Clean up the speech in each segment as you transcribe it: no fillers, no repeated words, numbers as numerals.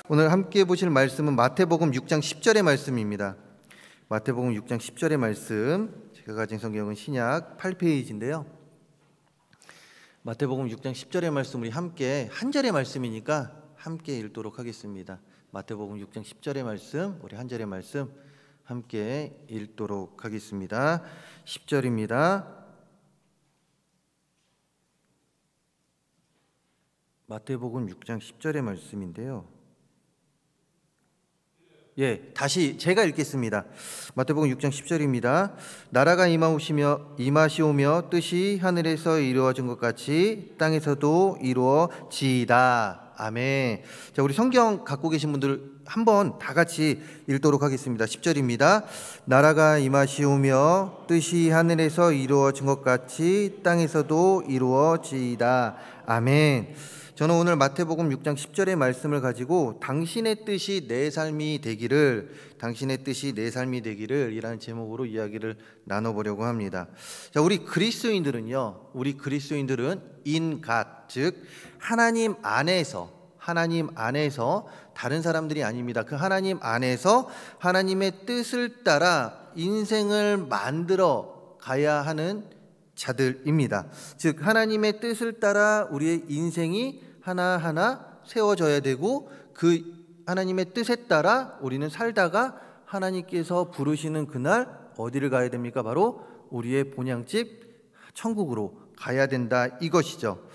오늘 함께 보실 말씀은 마태복음 6장 10절의 말씀입니다. 마태복음 6장 10절의 말씀, 제가 가진 성경은 신약 8페이지인데요. 마태복음 6장 10절의 말씀 우리 함께 한 절의 말씀이니까 함께 읽도록 하겠습니다. 마태복음 6장 10절의 말씀, 우리 한 절의 말씀 함께 읽도록 하겠습니다. 10절입니다. 마태복음 6장 10절의 말씀인데요. 다시 제가 읽겠습니다. 마태복음 6장 10절입니다. 나라가 임하시오며 뜻이 하늘에서 이루어진 것 같이 땅에서도 이루어지이다. 아멘. 자, 우리 성경 갖고 계신 분들 한번 다 같이 읽도록 하겠습니다. 10절입니다. 나라가 임하시오며 뜻이 하늘에서 이루어진 것 같이 땅에서도 이루어지이다. 아멘. 저는 오늘 마태복음 6장 10절의 말씀을 가지고 당신의 뜻이 내 삶이 되기를 이라는 제목으로 이야기를 나눠보려고 합니다. 자, 우리 그리스도인들은 인갓, 즉 하나님 안에서 다른 사람들이 아닙니다. 그 하나님 안에서 하나님의 뜻을 따라 인생을 만들어 가야 하는 자들입니다. 즉 하나님의 뜻을 따라 우리의 인생이 하나하나 세워져야 되고, 그 하나님의 뜻에 따라 우리는 살다가 하나님께서 부르시는 그날 어디를 가야 됩니까? 바로 우리의 본향집 천국으로 가야 된다, 이것이죠.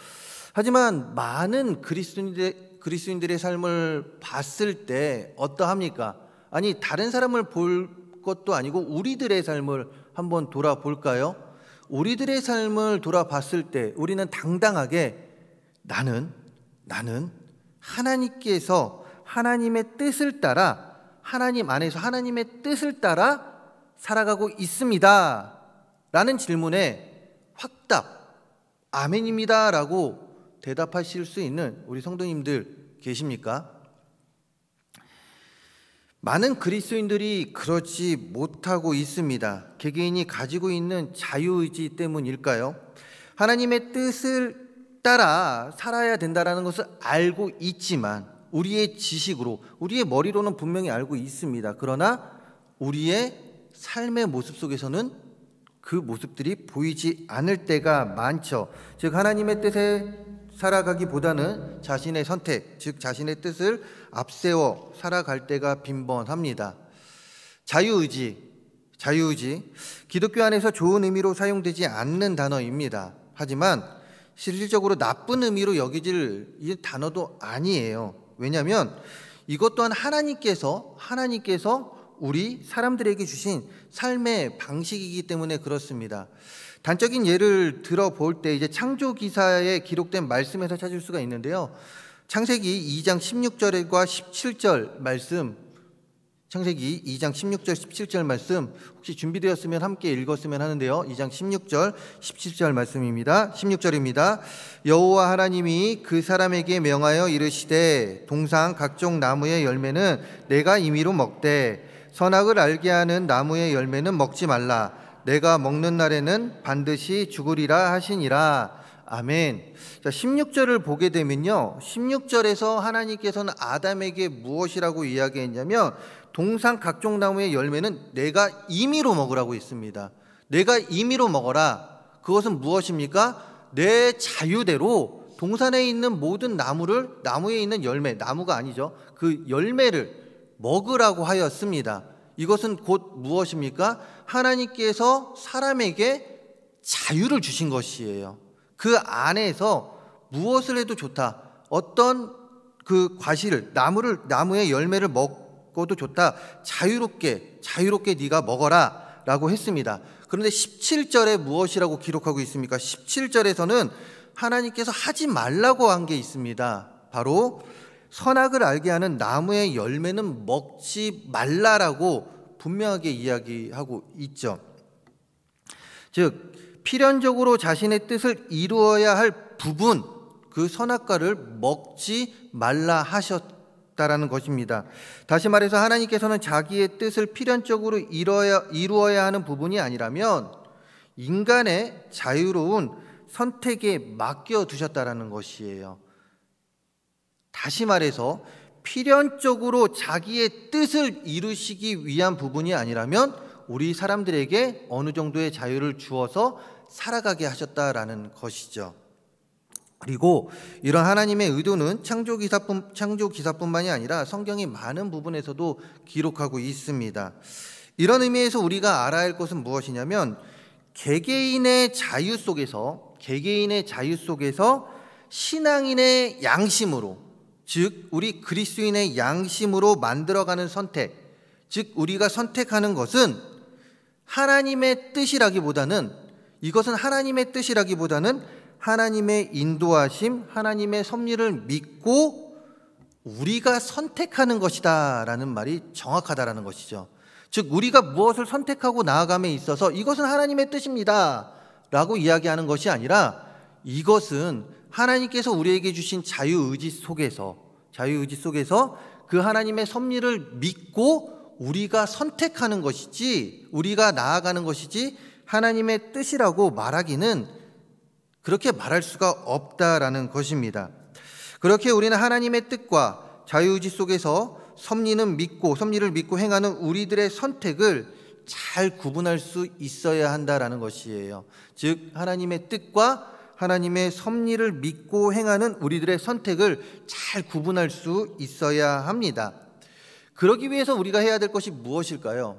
하지만 많은 그리스도인들의 삶을 봤을 때 어떠합니까? 아니, 다른 사람을 볼 것도 아니고 우리들의 삶을 한번 돌아볼까요? 우리들의 삶을 돌아봤을 때 우리는 당당하게 나는 하나님께서 하나님의 뜻을 따라, 하나님 안에서 하나님의 뜻을 따라 살아가고 있습니다 라는 질문에 확답, 아멘입니다 라고 대답하실 수 있는 우리 성도님들 계십니까? 많은 그리스도인들이 그렇지 못하고 있습니다. 개개인이 가지고 있는 자유의지 때문일까요? 하나님의 뜻을 따라 살아야 된다는 것을 알고 있지만 우리의 지식으로, 우리의 머리로는 분명히 알고 있습니다. 그러나 우리의 삶의 모습 속에서는 그 모습들이 보이지 않을 때가 많죠. 즉 하나님의 뜻에 살아가기보다는 자신의 선택, 즉 자신의 뜻을 앞세워 살아갈 때가 빈번합니다. 자유의지, 기독교 안에서 좋은 의미로 사용되지 않는 단어입니다. 하지만 실질적으로 나쁜 의미로 여기질 이 단어도 아니에요. 왜냐하면 이것 또한 하나님께서 우리 사람들에게 주신 삶의 방식이기 때문에 그렇습니다. 단적인 예를 들어볼 때 이제 창조기사에 기록된 말씀에서 찾을 수가 있는데요. 창세기 2장 16절과 17절 말씀, 창세기 2장 16절 17절 말씀 혹시 준비되었으면 함께 읽었으면 하는데요. 2장 16절 17절 말씀입니다. 16절입니다. 여호와 하나님이 그 사람에게 명하여 이르시되 동상 각종 나무의 열매는 내가 임의로 먹되 선악을 알게 하는 나무의 열매는 먹지 말라. 내가 먹는 날에는 반드시 죽으리라 하시니라. 아멘. 자, 16절을 보게 되면요, 16절에서 하나님께서는 아담에게 무엇이라고 이야기했냐면 동상 각종 나무의 열매는 내가 임의로 먹으라고 했습니다. 내가 임의로 먹어라. 그것은 무엇입니까? 내 자유대로 동산에 있는 모든 나무에 있는 열매, 나무가 아니죠, 그 열매를 먹으라고 하였습니다. 이것은 곧 무엇입니까? 하나님께서 사람에게 자유를 주신 것이에요. 그 안에서 무엇을 해도 좋다, 어떤 그 과실을, 나무의 열매를 먹어도 좋다, 자유롭게 네가 먹어라 라고 했습니다. 그런데 17절에 무엇이라고 기록하고 있습니까? 17절에서는 하나님께서 하지 말라고 한 게 있습니다. 바로 선악을 알게 하는 나무의 열매는 먹지 말라라고 분명하게 이야기하고 있죠. 즉 필연적으로 자신의 뜻을 이루어야 할 부분, 그 선악과를 먹지 말라 하셨다라는 것입니다. 다시 말해서 하나님께서는 자기의 뜻을 필연적으로 이루어야 하는 부분이 아니라면 인간의 자유로운 선택에 맡겨두셨다라는 것이에요. 다시 말해서 필연적으로 자기의 뜻을 이루시기 위한 부분이 아니라면 우리 사람들에게 어느 정도의 자유를 주어서 살아가게 하셨다라는 것이죠. 그리고 이런 하나님의 의도는 창조기사뿐만이 아니라 성경이 많은 부분에서도 기록하고 있습니다. 이런 의미에서 우리가 알아야 할 것은 무엇이냐면 개개인의 자유 속에서 신앙인의 양심으로, 즉 우리 그리스도인의 양심으로 만들어가는 선택, 즉 우리가 선택하는 것은 이것은 하나님의 뜻이라기보다는 하나님의 인도하심, 하나님의 섭리를 믿고 우리가 선택하는 것이다 라는 말이 정확하다라는 것이죠. 즉 우리가 무엇을 선택하고 나아감에 있어서 이것은 하나님의 뜻입니다 라고 이야기하는 것이 아니라 이것은 하나님께서 우리에게 주신 자유의지 속에서 그 하나님의 섭리를 믿고 우리가 선택하는 것이지, 우리가 나아가는 것이지 하나님의 뜻이라고 그렇게 말할 수가 없다라는 것입니다. 그렇게 우리는 하나님의 뜻과 자유의지 속에서 섭리를 믿고 행하는 우리들의 선택을 잘 구분할 수 있어야 한다라는 것이에요. 즉 하나님의 뜻과 하나님의 섭리를 믿고 행하는 우리들의 선택을 잘 구분할 수 있어야 합니다. 그러기 위해서 우리가 해야 될 것이 무엇일까요?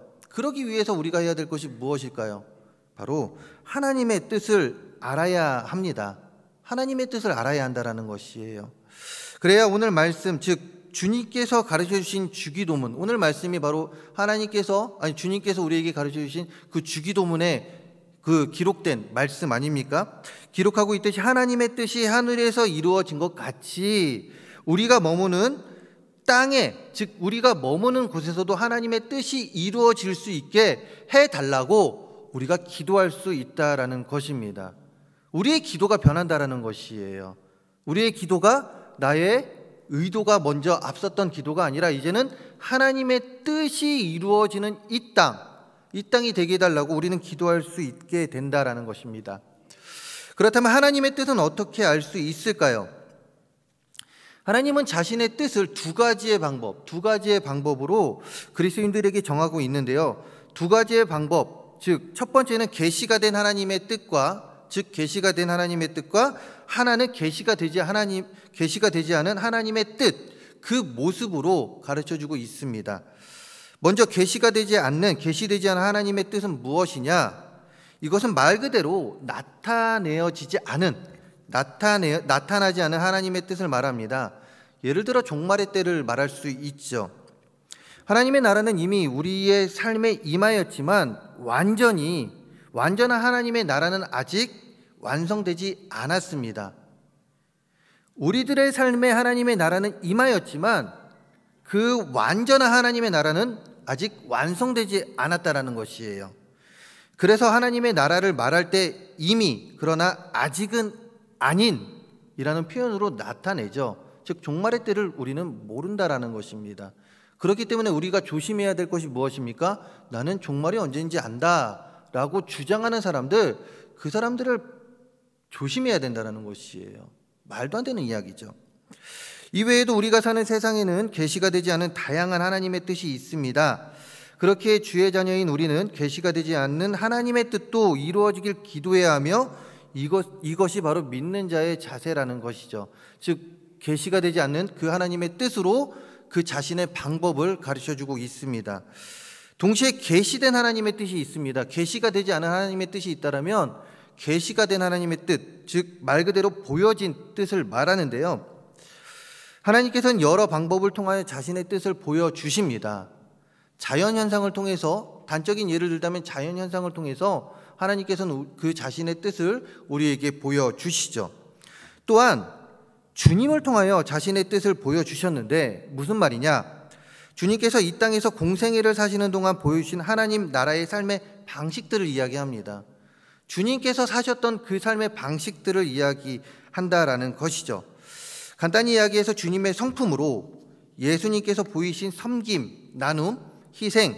바로 하나님의 뜻을 알아야 합니다. 하나님의 뜻을 알아야 한다라는 것이에요. 그래야 오늘 말씀, 즉 주님께서 가르쳐 주신 주기도문, 오늘 말씀이 바로 주님께서 우리에게 가르쳐 주신 그 주기도문에 그 기록된 말씀 아닙니까? 기록하고 있듯이 하나님의 뜻이 하늘에서 이루어진 것 같이 우리가 머무는 땅에, 즉 우리가 머무는 곳에서도 하나님의 뜻이 이루어질 수 있게 해달라고 우리가 기도할 수 있다라는 것입니다. 우리의 기도가 변한다라는 것이에요. 우리의 기도가 나의 의도가 먼저 앞섰던 기도가 아니라 이제는 하나님의 뜻이 이루어지는 이 땅이 되게 해달라고 우리는 기도할 수 있게 된다라는 것입니다. 그렇다면 하나님의 뜻은 어떻게 알 수 있을까요? 하나님은 자신의 뜻을 두 가지의 방법으로 그리스도인들에게 정하고 있는데요. 두 가지의 방법, 즉 첫 번째는 계시가 된 하나님의 뜻과 하나는 계시가 되지 않은 하나님의 뜻, 그 모습으로 가르쳐주고 있습니다. 먼저 계시되지 않은 하나님의 뜻은 무엇이냐? 이것은 말 그대로 나타나지 않은 하나님의 뜻을 말합니다. 예를 들어 종말의 때를 말할 수 있죠. 하나님의 나라는 이미 우리의 삶에 임하였지만 완전한 하나님의 나라는 아직 완성되지 않았습니다. 우리들의 삶에 하나님의 나라는 임하였지만 그 완전한 하나님의 나라는 아직 완성되지 않았다라는 것이에요. 그래서 하나님의 나라를 말할 때 이미, 그러나 아직은 아닌이라는 표현으로 나타내죠. 즉 종말의 때를 우리는 모른다라는 것입니다. 그렇기 때문에 우리가 조심해야 될 것이 무엇입니까? 나는 종말이 언제인지 안다라고 주장하는 그 사람들을 조심해야 된다는 것이에요. 말도 안 되는 이야기죠. 이외에도 우리가 사는 세상에는 계시가 되지 않은 다양한 하나님의 뜻이 있습니다. 그렇게 주의 자녀인 우리는 계시가 되지 않는 하나님의 뜻도 이루어지길 기도해야 하며 이것이 바로 믿는 자의 자세라는 것이죠. 즉 계시가 되지 않는 그 하나님의 뜻으로 그 자신의 방법을 가르쳐주고 있습니다. 동시에 계시된 하나님의 뜻이 있습니다. 계시가 되지 않은 하나님의 뜻이 있다면 계시가 된 하나님의 뜻, 즉 말 그대로 보여진 뜻을 말하는데요. 하나님께서는 여러 방법을 통하여 자신의 뜻을 보여주십니다. 자연현상을 통해서, 단적인 예를 들자면 자연현상을 통해서 하나님께서는 그 자신의 뜻을 우리에게 보여주시죠. 또한 주님을 통하여 자신의 뜻을 보여주셨는데 무슨 말이냐? 주님께서 이 땅에서 공생애를 사시는 동안 보여주신 하나님 나라의 삶의 방식들을 이야기합니다. 주님께서 사셨던 그 삶의 방식들을 이야기한다라는 것이죠. 간단히 이야기해서 주님의 성품으로 예수님께서 보이신 섬김, 나눔, 희생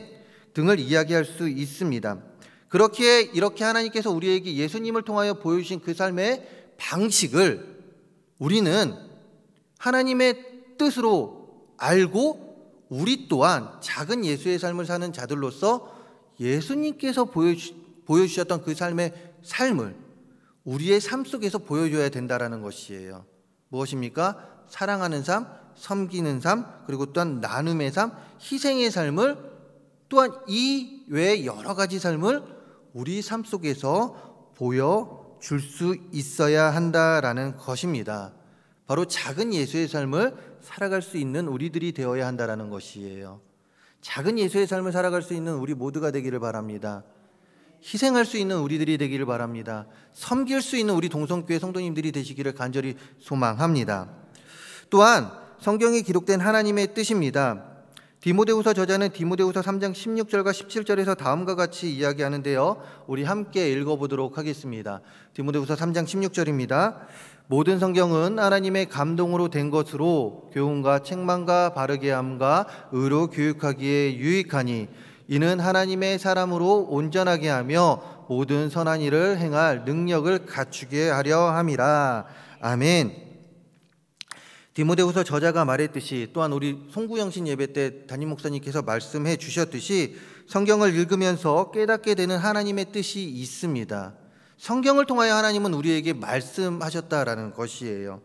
등을 이야기할 수 있습니다. 이렇게 하나님께서 우리에게 예수님을 통하여 보여주신 그 삶의 방식을 우리는 하나님의 뜻으로 알고 우리 또한 작은 예수의 삶을 사는 자들로서 예수님께서 보여주셨던 그 삶을 우리의 삶 속에서 보여줘야 된다라는 것이에요. 무엇입니까? 사랑하는 삶, 섬기는 삶, 그리고 또한 나눔의 삶, 희생의 삶을, 또한 이 외에 여러 가지 삶을 우리 삶 속에서 보여줄 수 있어야 한다라는 것입니다. 바로 작은 예수의 삶을 살아갈 수 있는 우리들이 되어야 한다라는 것이에요. 작은 예수의 삶을 살아갈 수 있는 우리 모두가 되기를 바랍니다. 희생할 수 있는 우리들이 되기를 바랍니다. 섬길 수 있는 우리 동성교회 성도님들이 되시기를 간절히 소망합니다. 또한 성경에 기록된 하나님의 뜻입니다. 디모데후서 저자는 디모데후서 3장 16절과 17절에서 다음과 같이 이야기하는데요, 우리 함께 읽어보도록 하겠습니다. 디모데후서 3장 16절입니다. 모든 성경은 하나님의 감동으로 된 것으로 교훈과 책망과 바르게 함과 의로 교육하기에 유익하니 이는 하나님의 사람으로 온전하게 하며 모든 선한 일을 행할 능력을 갖추게 하려 함이라. 아멘. 디모데후서 저자가 말했듯이, 또한 우리 송구영신 예배 때 담임 목사님께서 말씀해 주셨듯이 성경을 읽으면서 깨닫게 되는 하나님의 뜻이 있습니다. 성경을 통하여 하나님은 우리에게 말씀하셨다라는 것이에요.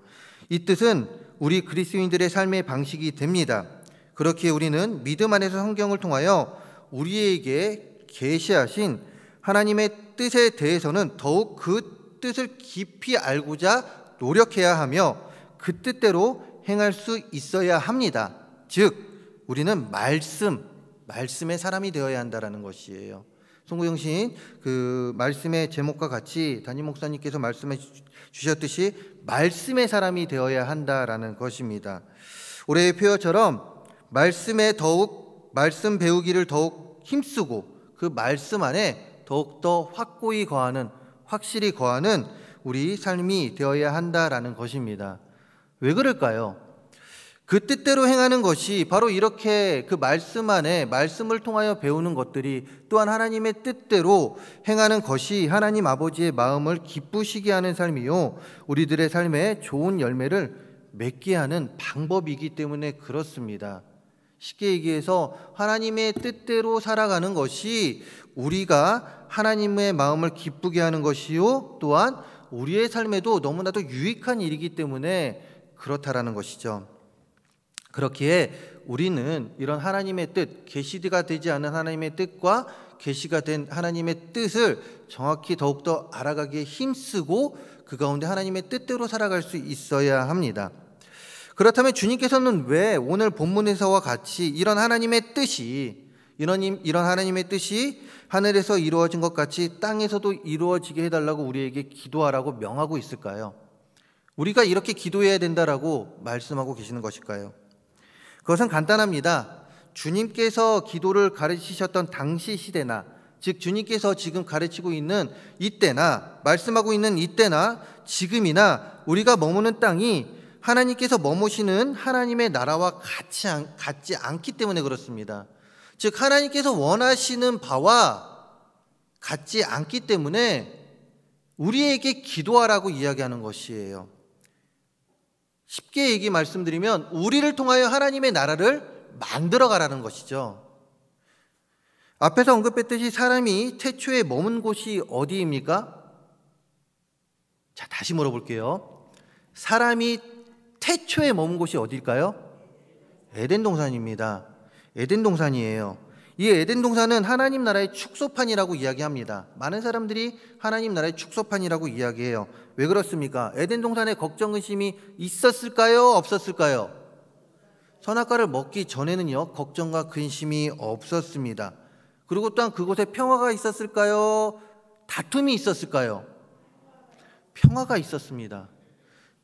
이 뜻은 우리 그리스도인들의 삶의 방식이 됩니다. 그렇기에 우리는 믿음 안에서 성경을 통하여 우리에게 계시하신 하나님의 뜻에 대해서는 더욱 그 뜻을 깊이 알고자 노력해야 하며 그 뜻대로 행할 수 있어야 합니다. 즉 우리는 말씀의 사람이 되어야 한다라는 것이에요. 송구영신 그 말씀의 제목과 같이 담임 목사님께서 말씀해 주셨듯이 말씀의 사람이 되어야 한다라는 것입니다. 올해의 표어처럼 말씀 배우기를 더욱 힘쓰고 그 말씀 안에 더욱더 확실히 거하는 우리 삶이 되어야 한다라는 것입니다. 왜 그럴까요? 그 뜻대로 행하는 것이 바로 이렇게 그 말씀 안에 말씀을 통하여 배우는 것들이 또한 하나님의 뜻대로 행하는 것이 하나님 아버지의 마음을 기쁘시게 하는 삶이요 우리들의 삶에 좋은 열매를 맺게 하는 방법이기 때문에 그렇습니다. 쉽게 얘기해서 하나님의 뜻대로 살아가는 것이 우리가 하나님의 마음을 기쁘게 하는 것이요 또한 우리의 삶에도 너무나도 유익한 일이기 때문에 그렇다라는 것이죠. 그렇기에 우리는 이런 하나님의 뜻, 계시가 되지 않은 하나님의 뜻과 계시가 된 하나님의 뜻을 정확히 더욱더 알아가기에 힘쓰고 그 가운데 하나님의 뜻대로 살아갈 수 있어야 합니다. 그렇다면 주님께서는 왜 오늘 본문에서와 같이 이런 하나님의 뜻이 하늘에서 이루어진 것 같이 땅에서도 이루어지게 해달라고 우리에게 기도하라고 명하고 있을까요? 우리가 이렇게 기도해야 된다라고 말씀하고 계시는 것일까요? 그것은 간단합니다. 주님께서 기도를 가르치셨던 당시 시대나, 즉 주님께서 지금 가르치고 있는 이때나, 말씀하고 있는 이때나 지금이나 우리가 머무는 땅이 하나님께서 머무시는 하나님의 나라와 같지 않기 때문에 그렇습니다. 즉 하나님께서 원하시는 바와 같지 않기 때문에 우리에게 기도하라고 이야기하는 것이에요. 쉽게 말씀드리면 우리를 통하여 하나님의 나라를 만들어 가라는 것이죠. 앞에서 언급했듯이 사람이 태초에 머문 곳이 어디입니까? 자, 다시 물어볼게요. 사람이 태초에 머문 곳이 어딜까요? 에덴 동산입니다. 에덴 동산이에요. 이 에덴 동산은 하나님 나라의 축소판이라고 이야기합니다. 많은 사람들이 하나님 나라의 축소판이라고 이야기해요. 왜 그렇습니까? 에덴 동산에 걱정, 의심이 있었을까요? 없었을까요? 선악과를 먹기 전에는요, 걱정과 근심이 없었습니다. 그리고 또한 그곳에 평화가 있었을까요? 다툼이 있었을까요? 평화가 있었습니다.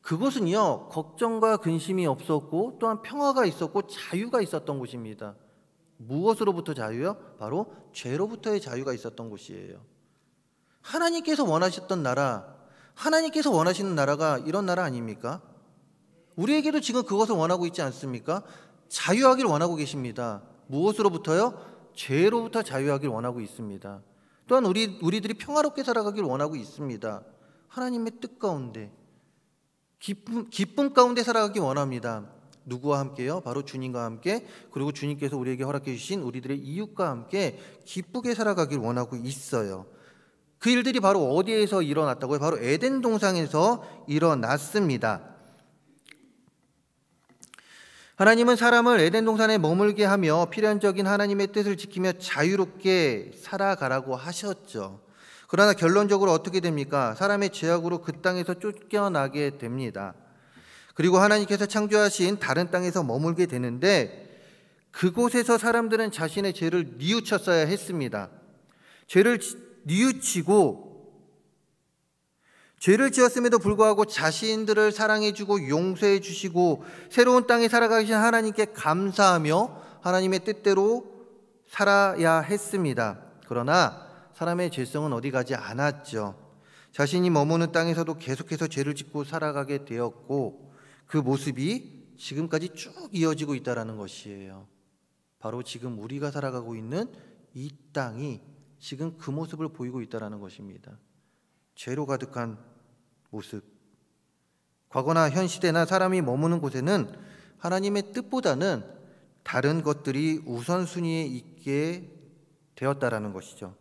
그곳은요, 걱정과 근심이 없었고 또한 평화가 있었고 자유가 있었던 곳입니다. 무엇으로부터 자유요? 바로 죄로부터의 자유가 있었던 곳이에요. 하나님께서 원하셨던 나라, 하나님께서 원하시는 나라가 이런 나라 아닙니까? 우리에게도 지금 그것을 원하고 있지 않습니까? 자유하길 원하고 계십니다. 무엇으로부터요? 죄로부터 자유하길 원하고 있습니다. 또한 우리들이 평화롭게 살아가길 원하고 있습니다. 하나님의 뜻 가운데 기쁨 가운데 살아가기 원합니다. 누구와 함께요? 바로 주님과 함께, 그리고 주님께서 우리에게 허락해 주신 우리들의 이웃과 함께 기쁘게 살아가길 원하고 있어요. 그 일들이 바로 어디에서 일어났다고요? 바로 에덴 동산에서 일어났습니다. 하나님은 사람을 에덴 동산에 머물게 하며 필연적인 하나님의 뜻을 지키며 자유롭게 살아가라고 하셨죠. 그러나 결론적으로 어떻게 됩니까? 사람의 죄악으로 그 땅에서 쫓겨나게 됩니다. 그리고 하나님께서 창조하신 다른 땅에서 머물게 되는데, 그곳에서 사람들은 자신의 죄를 뉘우쳤어야 했습니다. 죄를 뉘우치고 죄를 지었음에도 불구하고 자신들을 사랑해주고 용서해주시고 새로운 땅에 살아가신 하나님께 감사하며 하나님의 뜻대로 살아야 했습니다. 그러나 사람의 죄성은 어디 가지 않았죠. 자신이 머무는 땅에서도 계속해서 죄를 짓고 살아가게 되었고, 그 모습이 지금까지 쭉 이어지고 있다는 것이에요. 바로 지금 우리가 살아가고 있는 이 땅이 지금 그 모습을 보이고 있다는 것입니다. 죄로 가득한 모습. 과거나 현 시대나 사람이 머무는 곳에는 하나님의 뜻보다는 다른 것들이 우선순위에 있게 되었다라는 것이죠.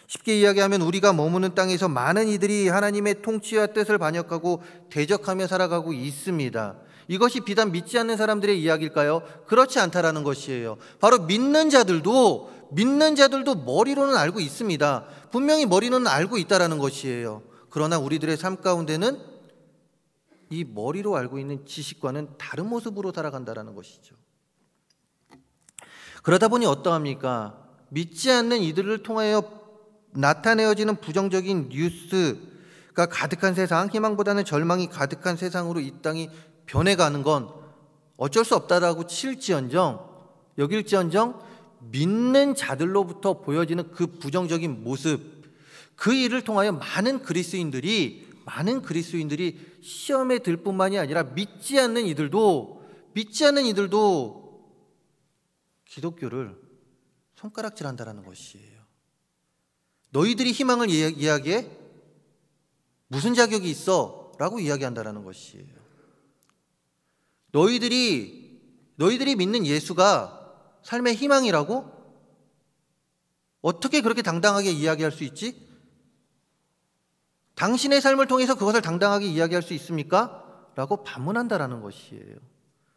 쉽게 이야기하면 우리가 머무는 땅에서 많은 이들이 하나님의 통치와 뜻을 반역하고 대적하며 살아가고 있습니다. 이것이 비단 믿지 않는 사람들의 이야기일까요? 그렇지 않다라는 것이에요. 바로 믿는 자들도 머리로는 알고 있습니다. 분명히 머리로는 알고 있다라는 것이에요. 그러나 우리들의 삶 가운데는 이 머리로 알고 있는 지식과는 다른 모습으로 살아간다라는 것이죠. 그러다 보니 어떠합니까? 믿지 않는 이들을 통하여 나타내어지는 부정적인 뉴스가 가득한 세상, 희망보다는 절망이 가득한 세상으로 이 땅이 변해가는 건 어쩔 수 없다라고 여길지언정 믿는 자들로부터 보여지는 그 부정적인 모습, 그 일을 통하여 많은 그리스도인들이 시험에 들 뿐만이 아니라 믿지 않는 이들도 기독교를 손가락질한다라는 것이에요. 너희들이 희망을 이야기해? 무슨 자격이 있어? 라고 이야기한다라는 것이에요. 너희들이 믿는 예수가 삶의 희망이라고? 어떻게 그렇게 당당하게 이야기할 수 있지? 당신의 삶을 통해서 그것을 당당하게 이야기할 수 있습니까? 라고 반문한다라는 것이에요.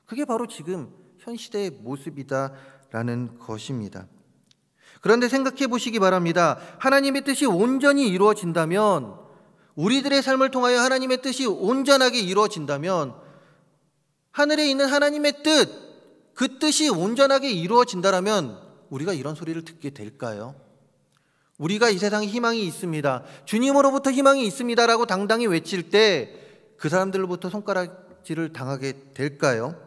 그게 바로 지금 현 시대의 모습이다라는 것입니다. 그런데 생각해 보시기 바랍니다. 하나님의 뜻이 온전히 이루어진다면, 우리들의 삶을 통하여 하나님의 뜻이 온전하게 이루어진다면, 하늘에 있는 하나님의 뜻, 그 뜻이 온전하게 이루어진다면 우리가 이런 소리를 듣게 될까요? 우리가 이 세상에 희망이 있습니다, 주님으로부터 희망이 있습니다라고 당당히 외칠 때 그 사람들로부터 손가락질을 당하게 될까요?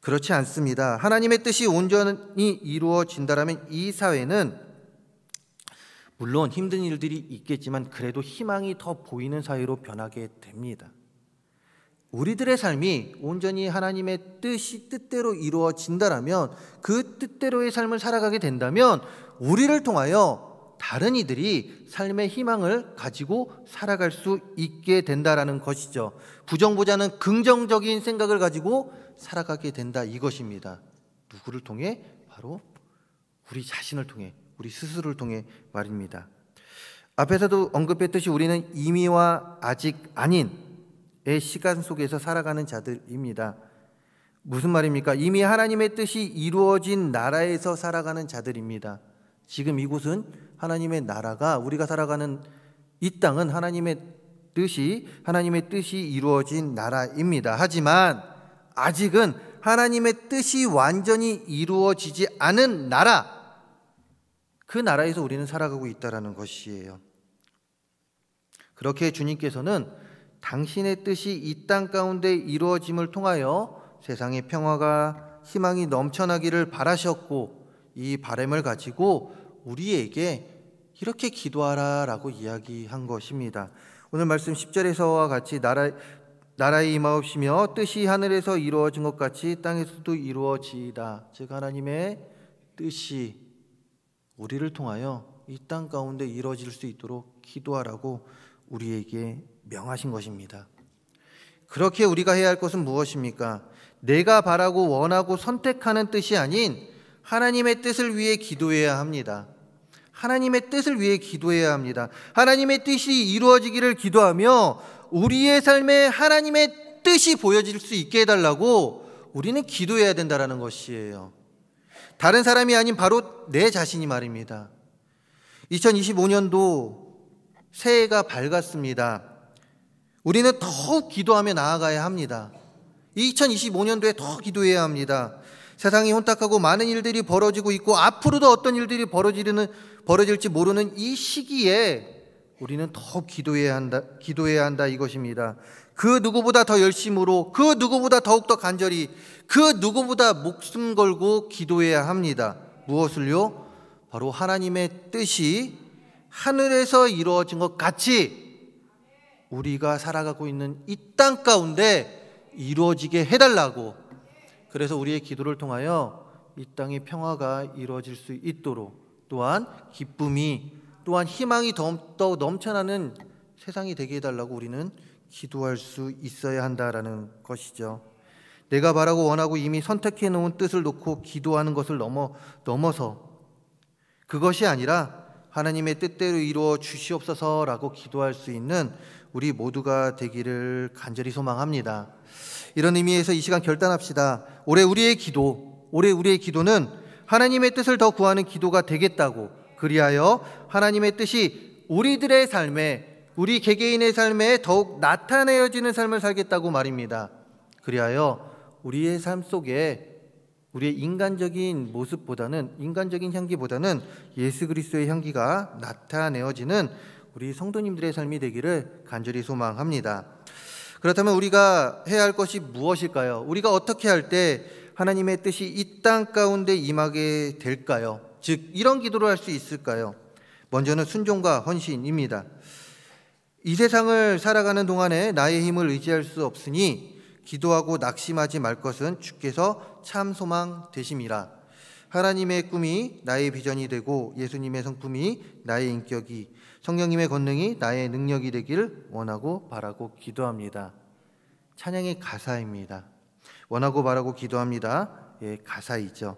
그렇지 않습니다. 하나님의 뜻이 온전히 이루어진다면 이 사회는 물론 힘든 일들이 있겠지만 그래도 희망이 더 보이는 사회로 변하게 됩니다. 우리들의 삶이 온전히 하나님의 뜻대로 이루어진다면, 그 뜻대로의 삶을 살아가게 된다면 우리를 통하여 다른 이들이 삶의 희망을 가지고 살아갈 수 있게 된다라는 것이죠. 부정보다는 긍정적인 생각을 가지고 살아가게 된다, 이것입니다. 누구를 통해? 바로 우리 자신을 통해, 우리 스스로를 통해 말입니다. 앞에서도 언급했듯이 우리는 이미와 아직 아닌의 시간 속에서 살아가는 자들입니다. 무슨 말입니까? 이미 하나님의 뜻이 이루어진 나라에서 살아가는 자들입니다. 지금 이곳은 하나님의 나라가, 우리가 살아가는 이 땅은 하나님의 뜻이 이루어진 나라입니다. 하지만 아직은 하나님의 뜻이 완전히 이루어지지 않은 나라, 그 나라에서 우리는 살아가고 있다는 것이에요. 그렇게 주님께서는 당신의 뜻이 이 땅 가운데 이루어짐을 통하여 세상의 평화가, 희망이 넘쳐나기를 바라셨고, 이 바람을 가지고 우리에게 이렇게 기도하라라고 이야기한 것입니다. 오늘 말씀 10절에서와 같이 나라에 임하옵시며 뜻이 하늘에서 이루어진 것 같이 땅에서도 이루어지이다. 즉 하나님의 뜻이 우리를 통하여 이 땅 가운데 이루어질 수 있도록 기도하라고 우리에게 명하신 것입니다. 그렇게 우리가 해야 할 것은 무엇입니까? 내가 바라고 원하고 선택하는 뜻이 아닌 하나님의 뜻을 위해 기도해야 합니다. 하나님의 뜻을 위해 기도해야 합니다. 하나님의 뜻이 이루어지기를 기도하며 우리의 삶에 하나님의 뜻이 보여질 수 있게 해달라고 우리는 기도해야 된다는 것이에요. 다른 사람이 아닌 바로 내 자신이 말입니다. 2025년도 새해가 밝았습니다. 우리는 더욱 기도하며 나아가야 합니다. 2025년도에 더 기도해야 합니다. 세상이 혼탁하고 많은 일들이 벌어지고 있고 앞으로도 어떤 일들이 벌어질지 모르는 이 시기에 우리는 더 기도해야 한다 이것입니다. 그 누구보다 더 열심으로, 그 누구보다 더욱더 간절히, 그 누구보다 목숨 걸고 기도해야 합니다. 무엇을요? 바로 하나님의 뜻이 하늘에서 이루어진 것 같이 우리가 살아가고 있는 이 땅 가운데 이루어지게 해달라고. 그래서 우리의 기도를 통하여 이 땅의 평화가 이루어질 수 있도록, 또한 기쁨이, 또한 희망이 더욱 넘쳐나는 세상이 되게 해달라고 우리는 기도할 수 있어야 한다라는 것이죠. 내가 바라고 원하고 이미 선택해 놓은 뜻을 놓고 기도하는 것을 넘어서 그것이 아니라 하나님의 뜻대로 이루어 주시옵소서라고 기도할 수 있는 우리 모두가 되기를 간절히 소망합니다. 이런 의미에서 이 시간 결단합시다. 올해 우리의 기도는 하나님의 뜻을 더 구하는 기도가 되겠다고, 그리하여 하나님의 뜻이 우리들의 삶에, 우리 개개인의 삶에 더욱 나타내어지는 삶을 살겠다고 말입니다. 그리하여 우리의 삶 속에 우리의 인간적인 모습보다는, 인간적인 향기보다는 예수 그리스도의 향기가 나타내어지는 우리 성도님들의 삶이 되기를 간절히 소망합니다. 그렇다면 우리가 해야 할 것이 무엇일까요? 우리가 어떻게 할 때 하나님의 뜻이 이 땅 가운데 임하게 될까요? 즉 이런 기도를 할 수 있을까요? 먼저는 순종과 헌신입니다. 이 세상을 살아가는 동안에 나의 힘을 의지할 수 없으니 기도하고 낙심하지 말 것은 주께서 참 소망 되심이라. 하나님의 꿈이 나의 비전이 되고 예수님의 성품이 나의 인격이, 성령님의 권능이 나의 능력이 되기를 원하고 바라고 기도합니다. 찬양의 가사입니다. 원하고 바라고 기도합니다. 예, 가사이죠.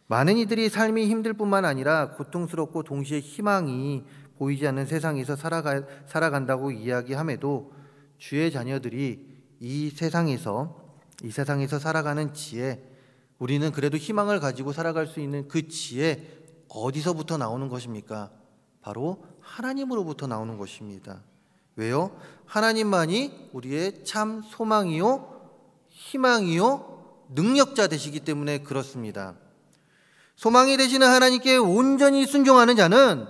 많은 이들이 삶이 힘들 뿐만 아니라 고통스럽고 동시에 희망이 보이지 않는 세상에서 살아간다고 이야기함에도 주의 자녀들이 이 세상에서 살아가는 지혜, 우리는 그래도 희망을 가지고 살아갈 수 있는 그 지혜 어디서부터 나오는 것입니까? 바로 하나님으로부터 나오는 것입니다. 왜요? 하나님만이 우리의 참 소망이요, 희망이요, 능력자 되시기 때문에 그렇습니다. 소망이 되시는 하나님께 온전히 순종하는 자는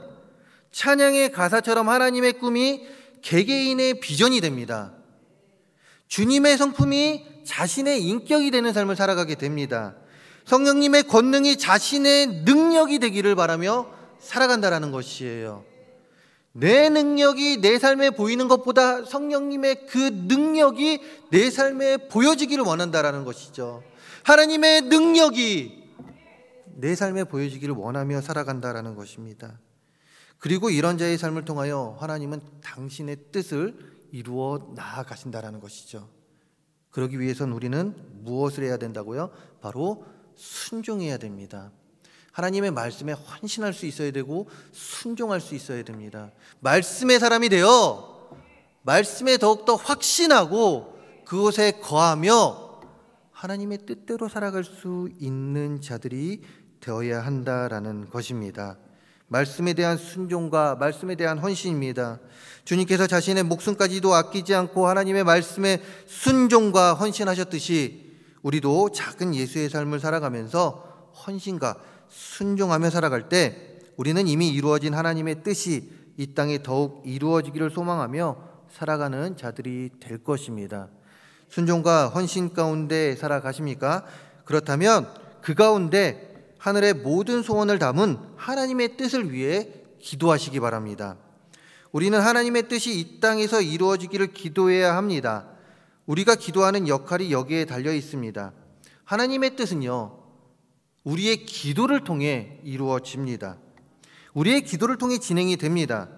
찬양의 가사처럼 하나님의 꿈이 개개인의 비전이 됩니다. 주님의 성품이 자신의 인격이 되는 삶을 살아가게 됩니다. 성령님의 권능이 자신의 능력이 되기를 바라며 살아간다라는 것이에요. 내 능력이 내 삶에 보이는 것보다 성령님의 그 능력이 내 삶에 보여지기를 원한다라는 것이죠. 하나님의 능력이 내 삶에 보여지기를 원하며 살아간다라는 것입니다. 그리고 이런 자의 삶을 통하여 하나님은 당신의 뜻을 이루어 나아가신다라는 것이죠. 그러기 위해선 우리는 무엇을 해야 된다고요? 바로 순종해야 됩니다. 하나님의 말씀에 헌신할 수 있어야 되고 순종할 수 있어야 됩니다. 말씀의 사람이 되어 말씀에 더욱더 확신하고 그곳에 거하며 하나님의 뜻대로 살아갈 수 있는 자들이 되어야 한다라는 것입니다. 말씀에 대한 순종과 말씀에 대한 헌신입니다. 주님께서 자신의 목숨까지도 아끼지 않고 하나님의 말씀에 순종과 헌신하셨듯이 우리도 작은 예수의 삶을 살아가면서 헌신과 순종하며 살아갈 때 우리는 이미 이루어진 하나님의 뜻이 이 땅에 더욱 이루어지기를 소망하며 살아가는 자들이 될 것입니다. 순종과 헌신 가운데 살아가십니까? 그렇다면 그 가운데 하늘의 모든 소원을 담은 하나님의 뜻을 위해 기도하시기 바랍니다. 우리는 하나님의 뜻이 이 땅에서 이루어지기를 기도해야 합니다. 우리가 기도하는 역할이 여기에 달려 있습니다. 하나님의 뜻은요, 우리의 기도를 통해 이루어집니다. 우리의 기도를 통해 진행이 됩니다.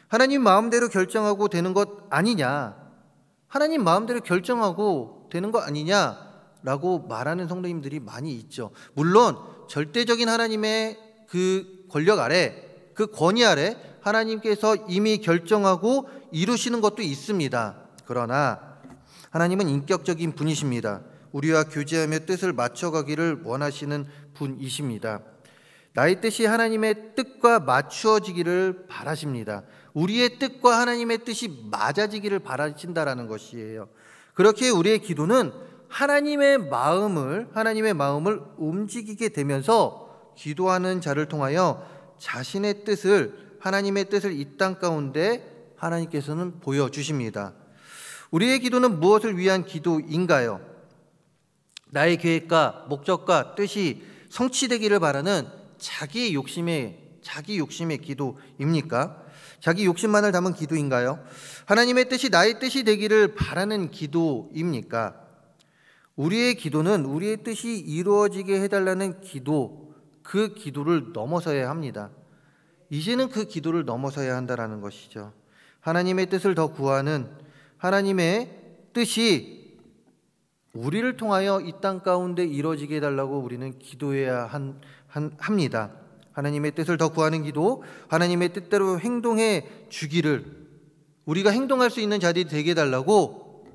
하나님 마음대로 결정하고 되는 것 아니냐, 하나님 마음대로 결정하고 되는 것 아니냐, 라고 말하는 성도님들이 많이 있죠. 물론 절대적인 하나님의 그 권력 아래, 그 권위 아래 하나님께서 이미 결정하고 이루시는 것도 있습니다. 그러나 하나님은 인격적인 분이십니다. 우리와 교제하며 뜻을 맞춰가기를 원하시는 분이십니다. 나의 뜻이 하나님의 뜻과 맞추어지기를 바라십니다. 우리의 뜻과 하나님의 뜻이 맞아지기를 바라신다라는 것이에요. 그렇게 우리의 기도는 하나님의 마음을 움직이게 되면서 기도하는 자를 통하여 자신의 뜻을, 하나님의 뜻을 이 땅 가운데 하나님께서는 보여주십니다. 우리의 기도는 무엇을 위한 기도인가요? 나의 계획과 목적과 뜻이 성취되기를 바라는 자기 욕심의 기도입니까? 자기 욕심만을 담은 기도인가요? 하나님의 뜻이 나의 뜻이 되기를 바라는 기도입니까? 우리의 기도는 우리의 뜻이 이루어지게 해달라는 기도, 그 기도를 넘어서야 합니다. 이제는 그 기도를 넘어서야 한다는 것이죠. 하나님의 뜻을 더 구하는, 하나님의 뜻이 우리를 통하여 이 땅 가운데 이루어지게 해달라고 우리는 기도해야 합니다. 하나님의 뜻을 더 구하는 기도, 하나님의 뜻대로 행동해 주기를, 우리가 행동할 수 있는 자들이 되게 해달라고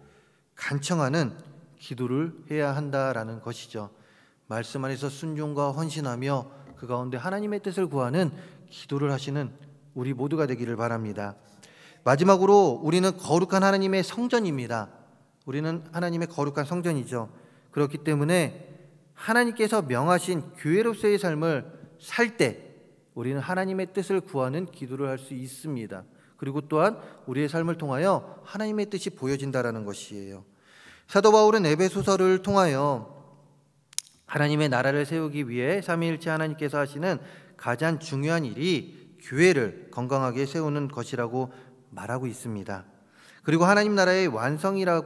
간청하는 기도를 해야 한다라는 것이죠. 말씀 안에서 순종과 헌신하며 그 가운데 하나님의 뜻을 구하는 기도를 하시는 우리 모두가 되기를 바랍니다. 마지막으로 우리는 거룩한 하나님의 성전입니다. 우리는 하나님의 거룩한 성전이죠. 그렇기 때문에 하나님께서 명하신 교회로서의 삶을 살 때 우리는 하나님의 뜻을 구하는 기도를 할 수 있습니다. 그리고 또한 우리의 삶을 통하여 하나님의 뜻이 보여진다라는 것이에요. 사도 바울은 에베소서를 통하여 하나님의 나라를 세우기 위해 삼위일체 하나님께서 하시는 가장 중요한 일이 교회를 건강하게 세우는 것이라고 말하고 있습니다. 그리고 하나님 나라의 완성이란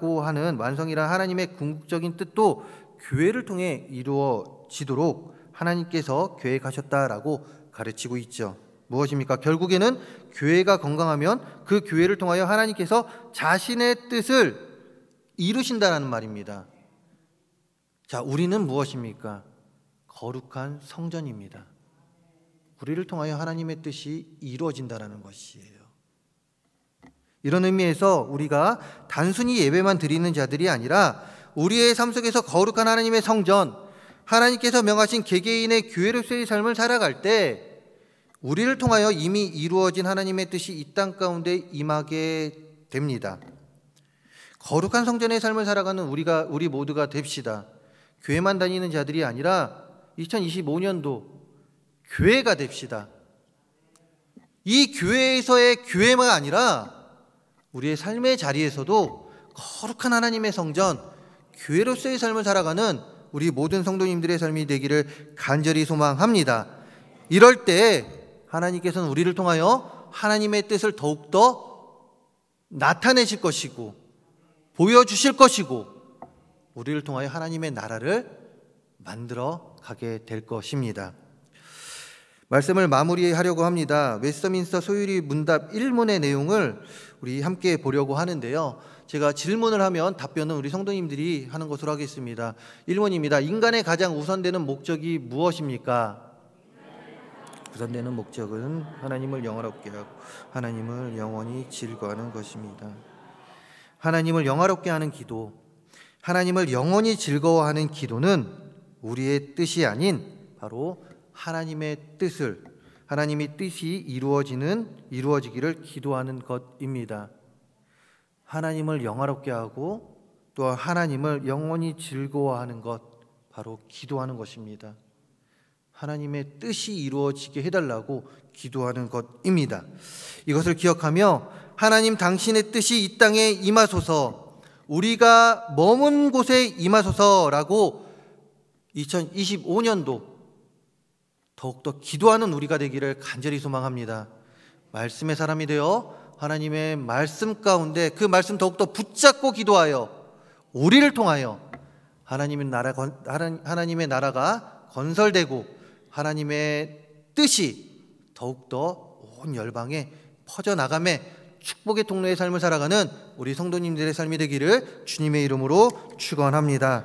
하나님의 궁극적인 뜻도 교회를 통해 이루어지도록 하나님께서 계획하셨다라고 가르치고 있죠. 무엇입니까? 결국에는 교회가 건강하면 그 교회를 통하여 하나님께서 자신의 뜻을 이루신다라는 말입니다. 자, 우리는 무엇입니까? 거룩한 성전입니다. 우리를 통하여 하나님의 뜻이 이루어진다라는 것이에요. 이런 의미에서 우리가 단순히 예배만 드리는 자들이 아니라 우리의 삶 속에서 거룩한 하나님의 성전, 하나님께서 명하신 개개인의 교회로서의 삶을 살아갈 때 우리를 통하여 이미 이루어진 하나님의 뜻이 이 땅 가운데 임하게 됩니다. 거룩한 성전의 삶을 살아가는 우리 모두가 됩시다. 교회만 다니는 자들이 아니라 2025년도 교회가 됩시다. 이 교회에서의 교회만 아니라 우리의 삶의 자리에서도 거룩한 하나님의 성전, 교회로서의 삶을 살아가는 우리 모든 성도님들의 삶이 되기를 간절히 소망합니다. 이럴 때 하나님께서는 우리를 통하여 하나님의 뜻을 더욱더 나타내실 것이고 보여주실 것이고 우리를 통하여 하나님의 나라를 만들어 가게 될 것입니다. 말씀을 마무리하려고 합니다. 웨스터민스터 소유리 문답 1문의 내용을 우리 함께 보려고 하는데요. 제가 질문을 하면 답변은 우리 성도님들이 하는 것으로 하겠습니다. 1문입니다. 인간의 가장 우선되는 목적이 무엇입니까? 우선되는 목적은 하나님을 영화롭게 하고 하나님을 영원히 즐거워하는 것입니다. 하나님을 영화롭게 하는 기도, 하나님을 영원히 즐거워하는 기도는 우리의 뜻이 아닌 바로 하나님의 뜻을, 하나님의 뜻이 이루어지기를 기도하는 것입니다. 하나님을 영화롭게 하고 또 하나님을 영원히 즐거워하는 것, 바로 기도하는 것입니다. 하나님의 뜻이 이루어지게 해달라고 기도하는 것입니다. 이것을 기억하며 하나님 당신의 뜻이 이 땅에 임하소서, 우리가 머문 곳에 임하소서라고 2025년도 더욱더 기도하는 우리가 되기를 간절히 소망합니다. 말씀의 사람이 되어 하나님의 말씀 가운데 그 말씀 더욱더 붙잡고 기도하여 우리를 통하여 하나님의 나라가 건설되고 하나님의 뜻이 더욱더 온 열방에 퍼져나가며 축복의 통로의 삶을 살아가는 우리 성도님들의 삶이 되기를 주님의 이름으로 축원합니다.